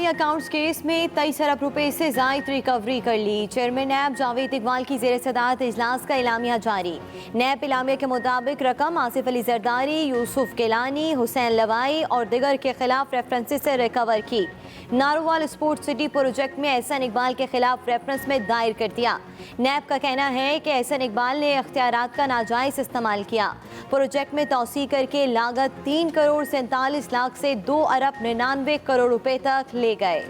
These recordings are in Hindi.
अकाउंट्स केस में 23 अरब रुपए से जायद रिकवरी कर ली। चेयरमैन नैब जावेद इकबाल की जेर सदारत इजलास का एलामिया जारी। नैब एलामिया के मुताबिक रकम आसिफ अली जरदारी, यूसुफ केलानी, हुसैन लवाई और दिगर के खिलाफ रेफरेंसेस से रिकवर की। नारोवाल स्पोर्ट्स सिटी प्रोजेक्ट में एहसन इकबाल के खिलाफ रेफरेंस में दायर कर दिया। नैब का कहना है कि एहसन इकबाल ने इख्तियारात का नाजायज इस्तेमाल किया। प्रोजेक्ट में तौसी करके लागत 3 करोड़ 47 लाख से 2 अरब 99 करोड़ रुपए तक ले गए।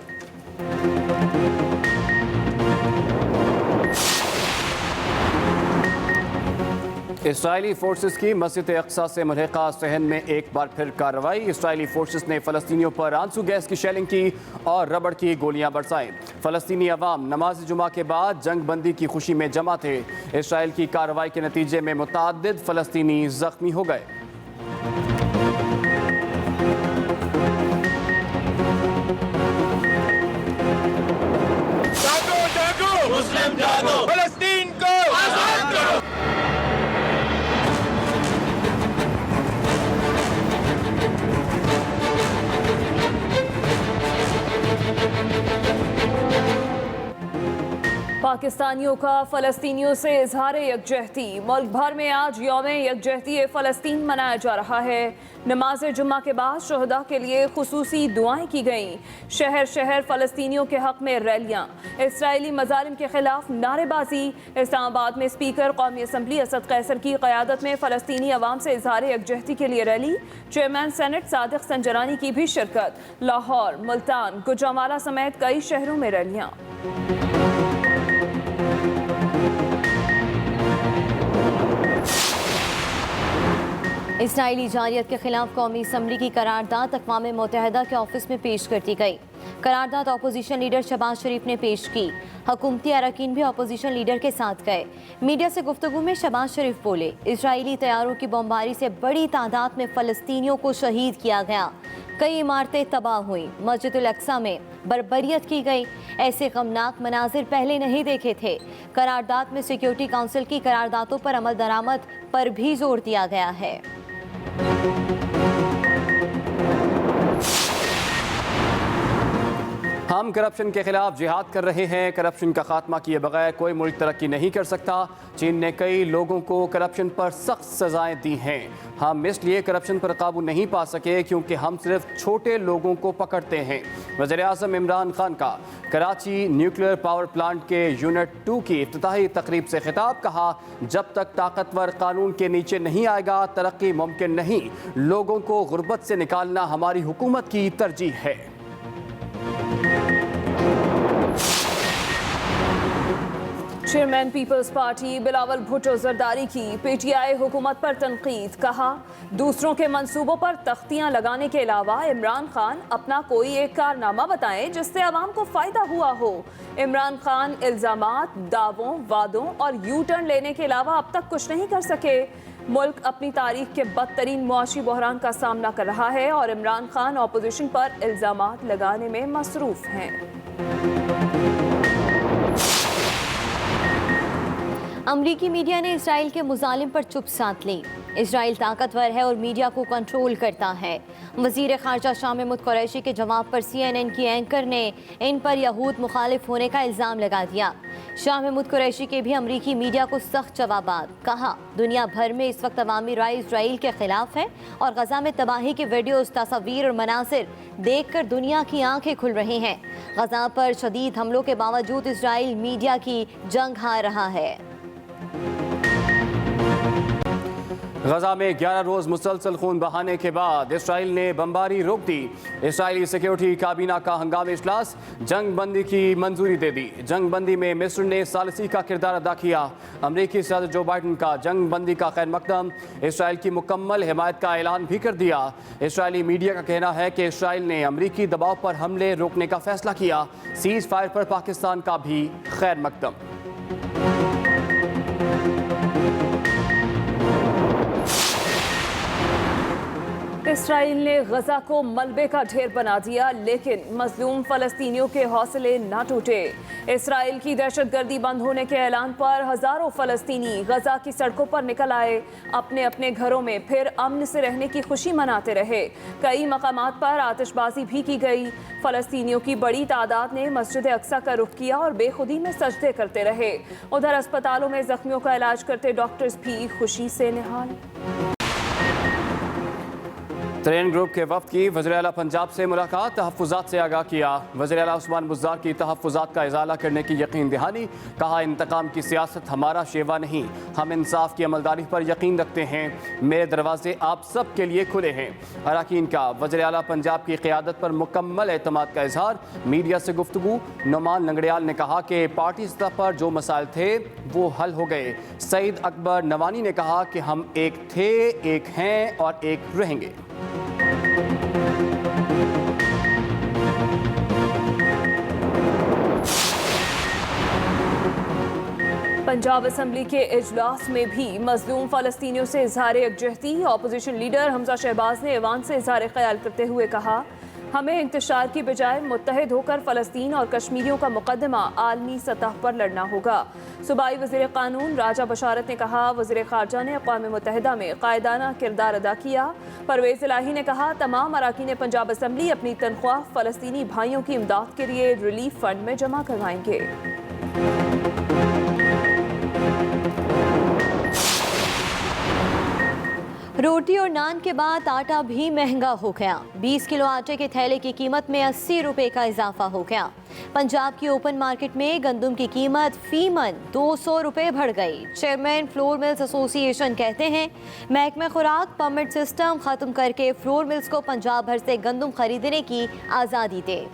इसराइली फोर्सेस की मस्जिद अक्सा से मुल्हिका सहन में एक बार फिर कार्रवाई। इसराइली फोर्सेस ने फ़लस्तीनियों पर आंसू गैस की शेलिंग की और रबड़ की गोलियां बरसाईं। फ़लस्तीनी अवाम नमाज जुमा के बाद जंग बंदी की खुशी में जमा थे। इसराइल की कार्रवाई के नतीजे में मुतअद्दिद फ़लस्तीनी जख्मी हो गए। मुस्लिम जागो, फ़लस्तीन को आज़ाद करो। पाकिस्तानियों का फ़लस्तीनियों से इजहार यकजहती। मुल्क भर में आज यौम यकजहती फ़लस्तीन मनाया जा रहा है। नमाज जुम्मा के बाद शहदा के लिए खुसूसी दुआएं की गईं। शहर शहर फ़लस्तीनियों के हक़ में रैलियां, इसराइली मज़ालिम के खिलाफ नारेबाजी। इस्लामाबाद में स्पीकर कौमी असम्बली असद कैसर की क़यादत में फ़लस्तीनी अवाम से इजहार यकजहती के लिए rally. Chairman senate Sadiq Sanjrani की भी शिरकत। लाहौर, मुल्तान, गुजरांवाला समेत कई शहरों में रैलियां। इसराइली जारियत के खिलाफ कौमी असम्बली की करारदाद अक़वाम मुत्तहिदा के ऑफिस में पेश कर दी गई। करारदाद अपोजिशन लीडर शहबाज शरीफ ने पेश की। हुकूमती अरकान भी अपोजिशन लीडर के साथ गए। मीडिया से गुफ्तगू में शहबाज शरीफ बोले, इसराइली तैयारों की बमबारी से बड़ी तादाद में फ़लस्तीनियों को शहीद किया गया। कई इमारतें तबाह हुई। मस्जिद अक्सा में बर्बरियत की गई। ऐसे गमनाक मनाजिर पहले नहीं देखे थे। करारदाद में सिक्योरिटी काउंसिल की करारदादों पर अमल दरामद पर भी जोर दिया गया है। हम करप्शन के खिलाफ जिहाद कर रहे हैं। करप्शन का खात्मा किए बगैर कोई मुल्क तरक्की नहीं कर सकता। चीन ने कई लोगों को करप्शन पर सख्त सजाएं दी हैं। हम इसलिए करप्शन पर काबू नहीं पा सके क्योंकि हम सिर्फ छोटे लोगों को पकड़ते हैं। वज़ीर-ए-आज़म इमरान खान का कराची न्यूक्लियर पावर प्लांट के यूनिट 2 की इफ्तिताही तकरीब से खिताब। कहा, जब तक ताकतवर कानून के नीचे नहीं आएगा तरक्की मुमकिन नहीं। लोगों को गुर्बत से निकालना हमारी हुकूमत की तरजीह है। Chairman people's party Bilawal Bhutto Zardari की पीटीआई हुकूमत पर तनकीद। कहा, दूसरों के मंसूबों पर तख्तियां लगाने के अलावा इमरान खान अपना कोई एक कारनामा बताएं जिससे आवाम को फायदा हुआ हो। इमरान खान इल्जामात, दावों, वादों और यू टर्न लेने के अलावा अब तक कुछ नहीं कर सके। मुल्क अपनी तारीख के बदतरीन मुआशी बहरान का सामना कर रहा है और इमरान खान अपोजिशन पर इल्जामात लगाने में मसरूफ हैं। अमरीकी मीडिया ने इसराइल के मुजालिम पर चुप साध ली। इसराइल ताकतवर है और मीडिया को कंट्रोल करता है। वज़ीर ख़ारजा शाह महमूद कुरैशी के जवाब पर CNN की एंकर ने इन पर यहूद मुखालिफ होने का इल्ज़ाम लगा दिया। शाह महमूद कुरैशी के भी अमरीकी मीडिया को सख्त जवाबात। कहा, दुनिया भर में इस वक्त अवामी राय इसराइल के खिलाफ है और गजा में तबाही के वीडियोस, तस्वीर और मनासिर देखकर दुनिया की आंखें खुल रही हैं। गजा पर शदीद हमलों के बावजूद इसराइल मीडिया की जंग हार रहा है। गजा में 11 रोज़ मुसलसल खून बहाने के बाद इसराइल ने बमबारी रोक दी। इसराइली सिक्योरिटी काबीना का हंगामी इजलास, जंग बंदी की मंजूरी दे दी। जंग बंदी में मिस्र ने सालिसी का किरदार अदा किया। अमरीकी सदर जो बाइडन का जंग बंदी का खैर मकदम, इसराइल की मुकम्मल हिमायत का ऐलान भी कर दिया। इसराइली मीडिया का कहना है कि इसराइल ने अमरीकी दबाव पर हमले रोकने का फैसला किया। सीज फायर पर पाकिस्तान का भी खैर मकदम। इसराइल ने गजा को मलबे का ढेर बना दिया, लेकिन मजलूम फलस्तीनियों के हौसले न टूटे। इसराइल की दहशतगर्दी बंद होने के ऐलान पर हजारों फलस्तीनी गजा की सड़कों पर निकल आए। अपने अपने घरों में फिर अमन से रहने की खुशी मनाते रहे। कई मकामात पर आतिशबाजी भी की गई। फलस्तीनियों की बड़ी तादाद ने मस्जिद अक्सा का रुख किया और बेखुदी में सजदे करते रहे। उधर अस्पतालों में जख्मियों का इलाज करते डॉक्टर्स भी खुशी से निहाल। तरीन ग्रुप के वफ्द की वज़ीर आला पंजाब से मुलाकात, तहफ़्फ़ुज़ात से आगाह किया। वज़ीर आला उस्मान बुज़दार की तहफ़्फ़ुज़ात का इज़ाला करने की यकीन दहानी। कहा, इंतकाम की सियासत हमारा शेवा नहीं, हम इंसाफ की अमलदारी पर यकीन रखते हैं। मेरे दरवाजे आप सब के लिए खुले हैं। अरकान का वज़ीर आला पंजाब की क़यादत पर मुकम्मल एतमाद का इजहार। मीडिया से गुफ्तगू। नुमान लंगड़ियाल ने कहा कि पार्टी सतह पर जो मसाइल थे वो हल हो गए। सईद अकबर नवानी ने कहा कि हम एक थे, एक हैं और एक रहेंगे। पंजाब असम्बली के इजलास में भी मजलूम फलस्तीनियों से इजहार यकजहती। अपोजिशन लीडर हमजा शहबाज ने ऐवान से इजहार ख्याल करते हुए कहा, हमें इंतशार की बजाय मुत्तहिद होकर फ़लस्तीन और कश्मीरियों का मुकदमा आलमी सतह पर लड़ना होगा। सूबाई वज़ीर क़ानून राजा बशारत ने कहा, वज़ीर ख़ारजा ने अक़वाम मुत्तहिदा में क़ायदाना किरदार अदा किया। परवेज़ इलाही ने कहा, तमाम अरकान पंजाब असम्बली अपनी तनख्वाह फ़लस्तीनी भाइयों की इमदाद के लिए रिलीफ फ़ंड में जमा करवाएंगे। रोटी और नान के बाद आटा भी महंगा हो गया। 20 किलो आटे के थैले की कीमत में 80 रुपए का इजाफा हो गया। पंजाब की ओपन मार्केट में गंदम की कीमत फी मन 200 रुपए बढ़ गई। चेयरमैन फ्लोर मिल्स एसोसिएशन कहते हैं, महकमा खुराक परमिट सिस्टम खत्म करके फ्लोर मिल्स को पंजाब भर से गंदम खरीदने की आज़ादी दे।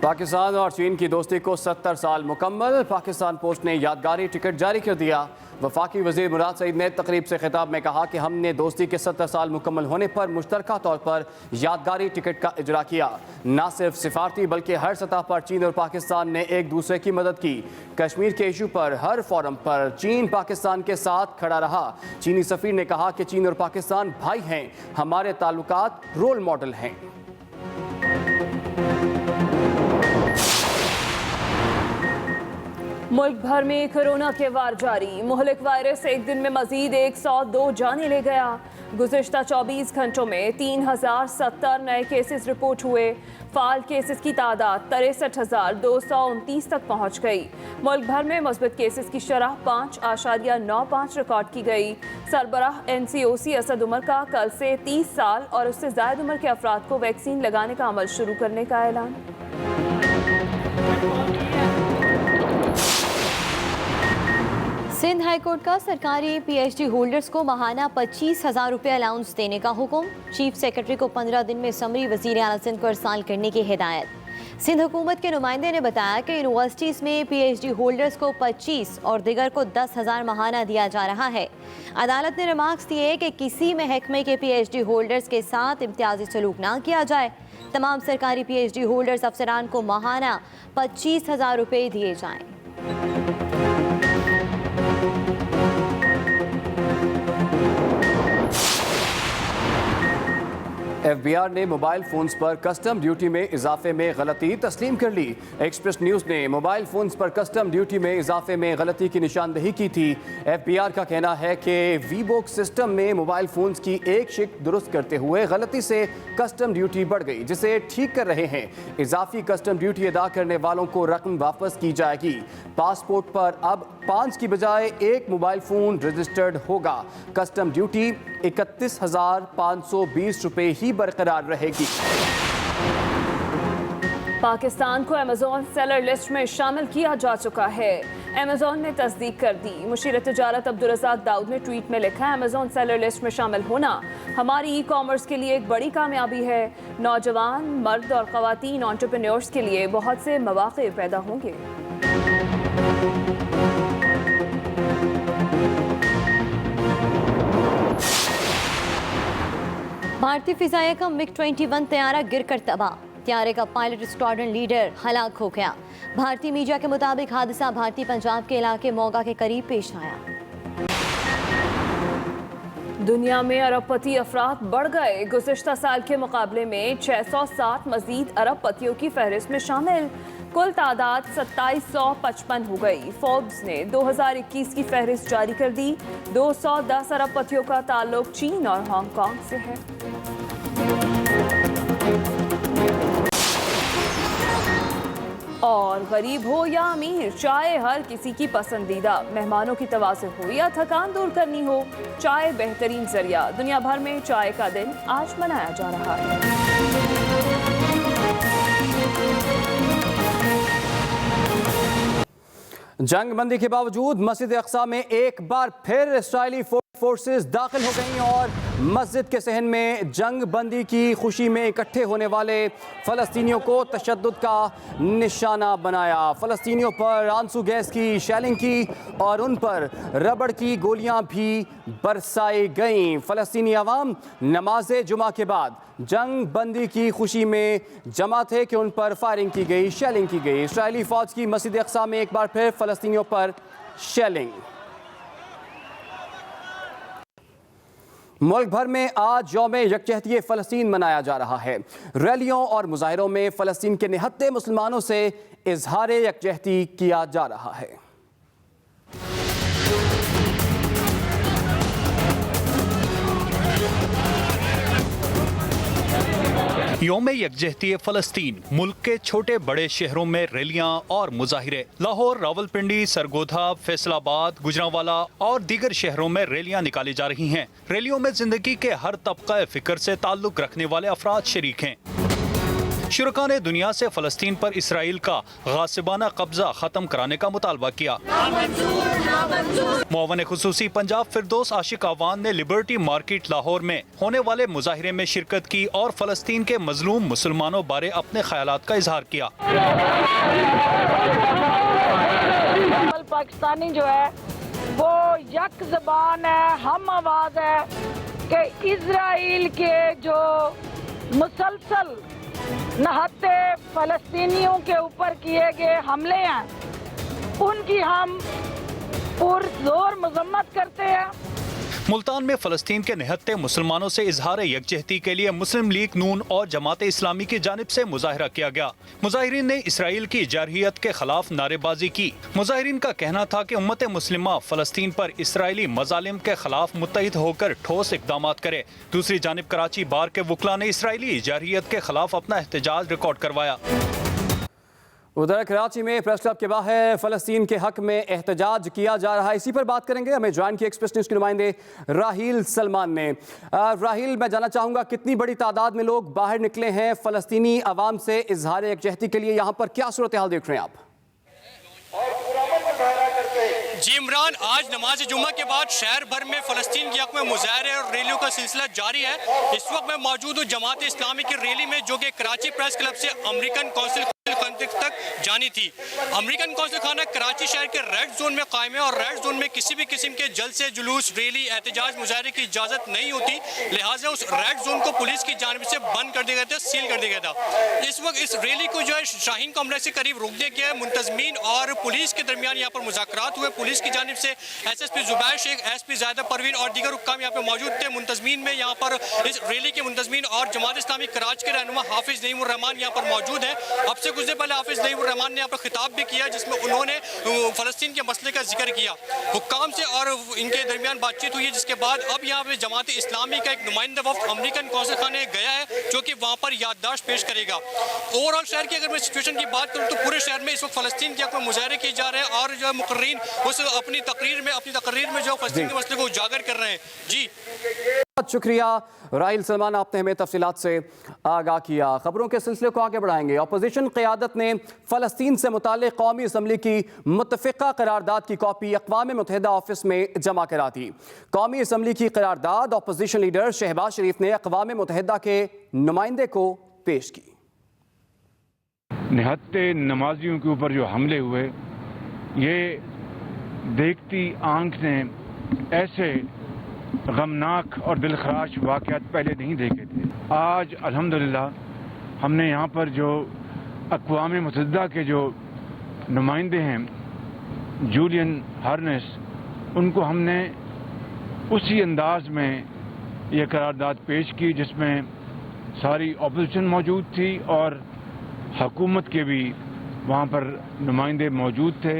पाकिस्तान और चीन की दोस्ती को 70 साल मुकम्मल। पाकिस्तान पोस्ट ने यादगारी टिकट जारी कर दिया। वफाकी वज़ीर मुराद सईद ने तकरीब से खिताब में कहा कि हमने दोस्ती के 70 साल मुकम्मल होने पर मुश्तरका तौर पर यादगारी टिकट का इजरा किया। न सिर्फ सिफारती बल्कि हर सतह पर चीन और पाकिस्तान ने एक दूसरे की मदद की। कश्मीर के इशू पर हर फोरम पर चीन पाकिस्तान के साथ खड़ा रहा। चीनी सफ़ीर ने कहा कि चीन और पाकिस्तान भाई हैं, हमारे ताल्लुकात रोल मॉडल हैं। मुल्क भर में कोरोना के वार जारी। मुहलिक वायरस एक दिन में मजीद 102 जाने ले गया। गुज़िश्ता 24 घंटों में 3070 नए केसेस रिपोर्ट हुए। फाल केसेस की तादाद 63,229 तक पहुँच गई। मुल्क भर में मुस्बत केसेस की शरह 5.95 रिकॉर्ड की गई। सरबराह NCOC असद उमर का कल से 30 साल और उससे ज़ायद उम्र के अफराद को वैक्सीन लगाने का अमल शुरू करने का ऐलान। सिंध हाईकोर्ट का सरकारी PhD होल्डर्स को माहाना 25,000 रुपये अलाउंस देने का हुक्म। चीफ सेक्रेटरी को 15 दिन में समरी वज़ीर आला सिंध को इरसाल करने की हिदायत। सिंध हुकूमत के नुमाइंदे ने बताया कि यूनिवर्सिटीज़ में PhD होल्डर्स को 25 और दिगर को 10,000 माहाना दिया जा रहा है। अदालत ने रिमार्क्स दिए कि किसी महकमे के PhD होल्डर्स के साथ इम्तियाजी सलूक ना किया जाए। तमाम सरकारी PhD होल्डर्स अफसरान को माहाना 25,000 रुपये दिए जाएँ। FBR ने मोबाइल फ़ोन्स पर कस्टम ड्यूटी में इजाफे में गलती तस्लीम कर ली। एक्सप्रेस न्यूज़ ने मोबाइल फ़ोन्स पर कस्टम ड्यूटी में इजाफे में गलती की निशानदही की थी। FBR का कहना है कि वीबोक सिस्टम में मोबाइल फ़ोन्स की एक शिफ्ट दुरुस्त करते हुए गलती से कस्टम ड्यूटी बढ़ गई, जिसे ठीक कर रहे हैं। इजाफी कस्टम ड्यूटी अदा करने वालों को रकम वापस की जाएगी। पासपोर्ट पर अब 5 की बजाय 1 मोबाइल फ़ोन रजिस्टर्ड होगा। कस्टम ड्यूटी 31,520 रुपये ही बरकरार रहेगी। पाकिस्तान को अमेज़ॉन सेलर लिस्ट में शामिल किया जा चुका है। अमेज़ॉन ने तस्दीक कर दी। मुशीर तिजारत अब्दुर्रज़ाक दाऊद ने ट्वीट में लिखा, अमेज़ॉन सेलर लिस्ट में शामिल होना हमारी ई-कॉमर्स के लिए एक बड़ी कामयाबी है। नौजवान, मर्द और ख़वातीन एंटरप्रेन्योर्स के लिए बहुत से मौक़े पैदा होंगे। भारतीय फिजाया का MiG-21 तैयारा गिरकर तबाह। त्यारे का पायलट स्क्वाड्रन लीडर हलाक हो गया। भारतीय मीडिया के मुताबिक हादसा भारतीय पंजाब के इलाके मोगा के करीब पेश आया। दुनिया में अरबपति अफराद बढ़ गए। गुज़िश्ता साल के मुकाबले में 660 मजीद अरबपतियों की फहरिस्त में शामिल। कुल तादाद 2755 हो गई। फोर्ब्स ने 2021 की फहरिस्त जारी कर दी। 210 अरबपतियों का ताल्लुक चीन और हांगकांग से है। और गरीब हो या अमीर, चाय हर किसी की पसंदीदा। मेहमानों की तवाज़ुन हो या थकान दूर करनी हो, चाय बेहतरीन जरिया। दुनिया भर में चाय का दिन आज मनाया जा रहा है। जंग बंदी के बावजूद मस्जिद अक्सा में एक बार फिर इस्राइली फोर्सेस दाखिल हो गई और मस्जिद के सहन में जंग बंदी की खुशी में इकट्ठे होने वाले फ़लस्तीनियों को तशद्दुद का निशाना बनाया। फ़लस्तीनियों पर आंसू गैस की शेलिंग की और उन पर रबड़ की गोलियां भी बरसाई गईं। फ़लस्तीनी अवाम नमाज जुमा के बाद जंग बंदी की खुशी में जमा थे कि उन पर फायरिंग की गई, शेलिंग की गई। इस्राइली फ़ौज की मस्जिद अक्सा में एक बार फिर फ़लस्तीनियों पर शेलिंग। मुल्क भर में आज यौम यकजहती फ़लस्तीन मनाया जा रहा है। रैलियों और मुजाहिरों में फ़लस्तीन के निहत्ते मुसलमानों से इजहार यकजहती किया जा रहा है। यौम यकजहती फ़लस्तीन मुल्क के छोटे बड़े शहरों में रैलियां और मुजाहिरे। लाहौर, रावलपिंडी, सरगोधा, फैसलाबाद, गुजरांवाला और दीगर शहरों में रैलियां निकाली जा रही हैं। रैलियों में जिंदगी के हर तबका फिक्र से ताल्लुक रखने वाले अफराद शरीक हैं। शुरका ने दुनिया से फ़लस्तीन पर इसराइल का गासिबाना कब्जा ख़त्म कराने का मुतालबा किया। मुआवन खुसूसी पंजाब फिरदौस आशिक आवान ने लिबर्टी मार्केट लाहौर में होने वाले मुजाहिरे में शिरकत की और फ़लस्तीन के मजलूम मुसलमानों बारे अपने ख्यालात का इजहार किया। पाकिस्तानी जो है वो यक ज़बान है, हम आवाज़ है कि इजराइल के जो मुसलसल नहत्ते फ़लस्तीनियों के ऊपर किए गए हमले हैं, उनकी हम पुरजोर मजम्मत करते हैं। मुल्तान में फ़लस्तीन के निहत्ते मुसलमानों से इजहार यकजहती के लिए मुस्लिम लीग नून और जमात इस्लामी की जानिब से मुजाहिरा किया गया। मुजाहिरीन ने इसराइल की जारहियत के खिलाफ नारेबाजी की। मुजाहिरीन का कहना था कि उम्मत मुस्लिमा फ़लस्तीन पर इसराइली मजालिम के खिलाफ मुत्तहिद होकर ठोस इक़दाम करे। दूसरी जानिब कराची बार के वकला ने इसराइली जारहियत के खिलाफ अपना एहतजाज रिकॉर्ड करवाया। उधर कराची में प्रेस क्लब के बाहर फ़लस्तीन के हक में एहतजाज किया जा रहा है। इसी पर बात करेंगे। हमें ज्वाइन किए एक्सप्रेस न्यूज़ के नुमाइंदे राहील सलमान ने। राहील, मैं जानना चाहूँगा कितनी बड़ी तादाद में लोग बाहर निकले हैं फ़लस्तीनी अवाम से इजहार यकजहती के लिए, यहाँ पर क्या सूरत हाल देख रहे हैं आप? जी इमरान, आज नमाज जुम्मा के बाद शहर भर में फ़लस्तीन के हक में मुजाहरे और रैलियों का सिलसिला जारी है। इस वक्त मैं मौजूद हूँ जमात इस्लामी की रैली में, जो कि कराची प्रेस क्लब से अमेरिकन कौंसिल तक जानी थी। अमेरिकन कौंसिल खाना कराची शहर के रेड जोन में कायम है और रेड जोन में किसी भी किस्म के जलसे, जुलूस, रैली, एहतजाज, मुजाहरे की इजाज़त नहीं होती। लिहाजा उस रेड जोन को पुलिस की जानिब से बंद कर दिया गया था, सील कर दिया गया था। इस वक्त इस रैली को जो है शाहीन कॉम्प्लेक्स के करीब रोक दिया गया है। मुंतजमीन और पुलिस के दरमियान यहाँ पर मुज़ाकरात हुए। पुलिस की जानिब से SSP जुबैर शेख, SP ज़ायदा परवीन और दीगर हुक्काम यहाँ पर मौजूद थे। मुंतजमीन में यहाँ पर इस रैली के मुंतजमीन और जमात इस्लामी कराची के रहनुमा हाफिज़ नईमुर रहमान यहाँ पर मौजूद है। अब से कुछ देर पहले हाफिज़ नईमुर रहमान ने यहाँ पर खिताब भी किया, जिसमें उन्होंने फ़लस्तीन के मसले का जिक्र किया। हुक्काम से और इनके दरमियान बातचीत हुई है, जिसके बाद अब यहाँ पे जमात इस्लामी का एक नुमाइंदा वफ्द अमेरिकन कौंसिल खाने गया है, जो कि वहाँ पर याददाश्त पेश करेगा। ओवरऑल शहर की अगर मैं सिचुएशन की बात करूँ तो पूरे शहर में इस वक्त फ़लस्तीन के हक़ में मुजाहरे किए जा रहे हैं और जो मुकर्रीन उस अपनी तकरीर में जो फ़लस्तीन के मसले को उजागर कर रहे हैं। जी बहुत शुक्रिया राहील सलमान, आपने हमें तफसीलात से आगाह किया। खबरों के सिलसिले को आगे बढ़ाएंगे। अपोजिशन क़यादत ने फ़लस्तीन से मुताल्लिक़ कौमी असम्बली की मुत्तफ़िक़ा करारदाद की कॉपी अक़वाम मुत्तहिदा ऑफिस में जमा करा दी। कौमी असम्बली की करारदाद अपोजिशन लीडर शहबाज शरीफ ने अक़वाम मुत्तहिदा के नुमाइंदे को पेश की। निहत्ते नमाजियों के ऊपर जो हमले हुए, ये देखती आंख ने ऐसे गमनाक और दिलखराश वाक़यात पहले नहीं देखे थे। आज अल्हम्दुलिल्लाह हमने यहाँ पर जो अक़वाम मुत्तहिदा के जो नुमाइंदे हैं जूलियन हार्नेस, उनको हमने उसी अंदाज में ये करारदाद पेश की जिसमें सारी अपोजिशन मौजूद थी और हुकूमत के भी वहाँ पर नुमाइंदे मौजूद थे।